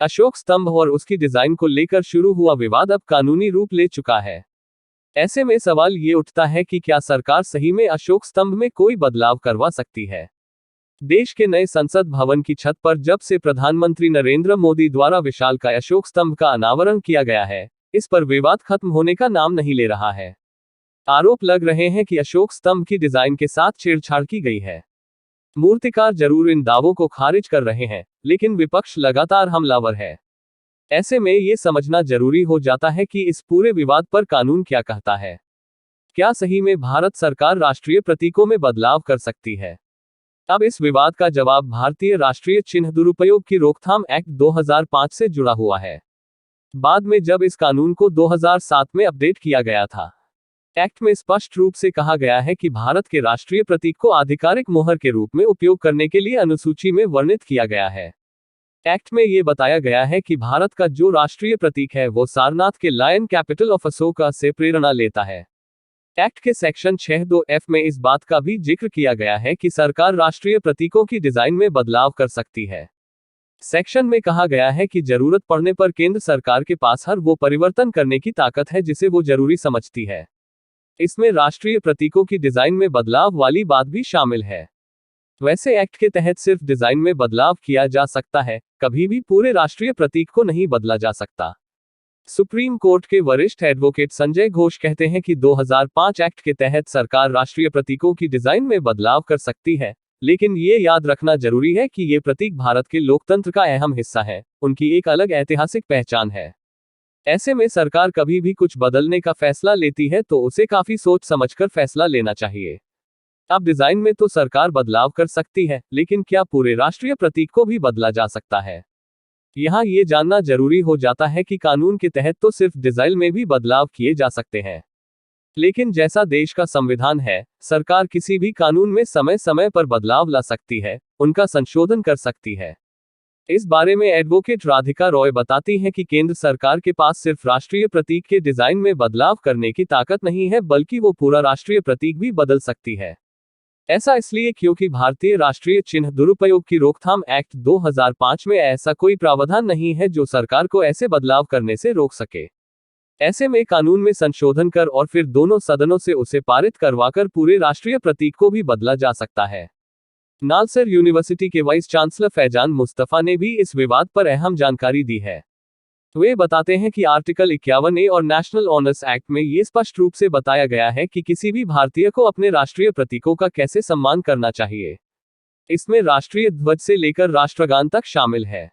अशोक स्तंभ और उसकी डिजाइन को लेकर शुरू हुआ विवाद अब कानूनी रूप ले चुका है। ऐसे में सवाल ये उठता है कि क्या सरकार सही में अशोक स्तंभ में कोई बदलाव करवा सकती है। देश के नए संसद भवन की छत पर जब से प्रधानमंत्री नरेंद्र मोदी द्वारा विशालकाय अशोक स्तंभ का अनावरण किया गया है, इस पर विवाद खत्म होने का नाम नहीं ले रहा है। आरोप लग रहे हैं कि अशोक स्तंभ की डिजाइन के साथ छेड़छाड़ की गई है। मूर्तिकार जरूर इन दावों को खारिज कर रहे हैं, लेकिन विपक्ष लगातार हमलावर है। ऐसे में ये समझना जरूरी हो जाता है कि इस पूरे विवाद पर कानून क्या कहता है। क्या सही में भारत सरकार राष्ट्रीय प्रतीकों में बदलाव कर सकती है? अब इस विवाद का जवाब भारतीय राष्ट्रीय चिन्ह दुरुपयोग की रोकथाम एक्ट 2005 से जुड़ा हुआ है। बाद में जब इस कानून को 2007 में अपडेट किया गया था, एक्ट में स्पष्ट रूप से कहा गया है कि भारत के राष्ट्रीय प्रतीक को आधिकारिक मोहर के रूप में उपयोग करने के लिए अनुसूची में वर्णित किया गया है। एक्ट में ये बताया गया है कि भारत का जो राष्ट्रीय प्रतीक है वो सारनाथ के लायन कैपिटल ऑफ अशोका से प्रेरणा लेता है। एक्ट के सेक्शन 6(2)(f) में इस बात का भी जिक्र किया गया है कि सरकार राष्ट्रीय प्रतीकों की डिजाइन में बदलाव कर सकती है। सेक्शन में कहा गया है कि जरूरत पड़ने पर केंद्र सरकार के पास हर वो परिवर्तन करने की ताकत है जिसे वो जरूरी समझती है। इसमें राष्ट्रीय प्रतीकों की डिजाइन में बदलाव वाली बात भी शामिल है। वैसे एक्ट के तहत सिर्फ डिजाइन में बदलाव किया जा सकता है, कभी भी पूरे राष्ट्रीय प्रतीक को नहीं बदला जा सकता। सुप्रीम कोर्ट के वरिष्ठ एडवोकेट संजय घोष कहते हैं कि 2005 एक्ट के तहत सरकार राष्ट्रीय प्रतीकों की डिजाइन में बदलाव कर सकती है, लेकिन ये याद रखना जरूरी है कि ये प्रतीक भारत के लोकतंत्र का अहम हिस्सा है, उनकी एक अलग ऐतिहासिक पहचान है। ऐसे में सरकार कभी भी कुछ बदलने का फैसला लेती है तो उसे काफी सोच समझकर फैसला लेना चाहिए। अब डिजाइन में तो सरकार बदलाव कर सकती है, लेकिन क्या पूरे राष्ट्रीय प्रतीक को भी बदला जा सकता है? यहाँ ये जानना जरूरी हो जाता है कि कानून के तहत तो सिर्फ डिजाइन में भी बदलाव किए जा सकते हैं, लेकिन जैसा देश का संविधान है, सरकार किसी भी कानून में समय समय पर बदलाव ला सकती है, उनका संशोधन कर सकती है। इस बारे में एडवोकेट राधिका रॉय बताती हैं कि केंद्र सरकार के पास सिर्फ राष्ट्रीय प्रतीक के डिजाइन में बदलाव करने की ताकत नहीं है, बल्कि वो पूरा राष्ट्रीय प्रतीक भी बदल सकती है। ऐसा इसलिए क्योंकि भारतीय राष्ट्रीय चिन्ह दुरुपयोग की रोकथाम एक्ट 2005 में ऐसा कोई प्रावधान नहीं है जो सरकार को ऐसे बदलाव करने से रोक सके। ऐसे में कानून में संशोधन कर और फिर दोनों सदनों से उसे पारित करवाकर पूरे राष्ट्रीय प्रतीक को भी बदला जा सकता है। नालसर यूनिवर्सिटी के वाइस चांसलर फैजान मुस्तफा ने भी इस विवाद पर अहम जानकारी दी है। वे बताते हैं कि आर्टिकल 51A और नेशनल ऑनर्स एक्ट में ये स्पष्ट रूप से बताया गया है कि किसी भी भारतीय को अपने राष्ट्रीय प्रतीकों का कैसे सम्मान करना चाहिए। इसमें राष्ट्रीय ध्वज से लेकर राष्ट्रगान तक शामिल है।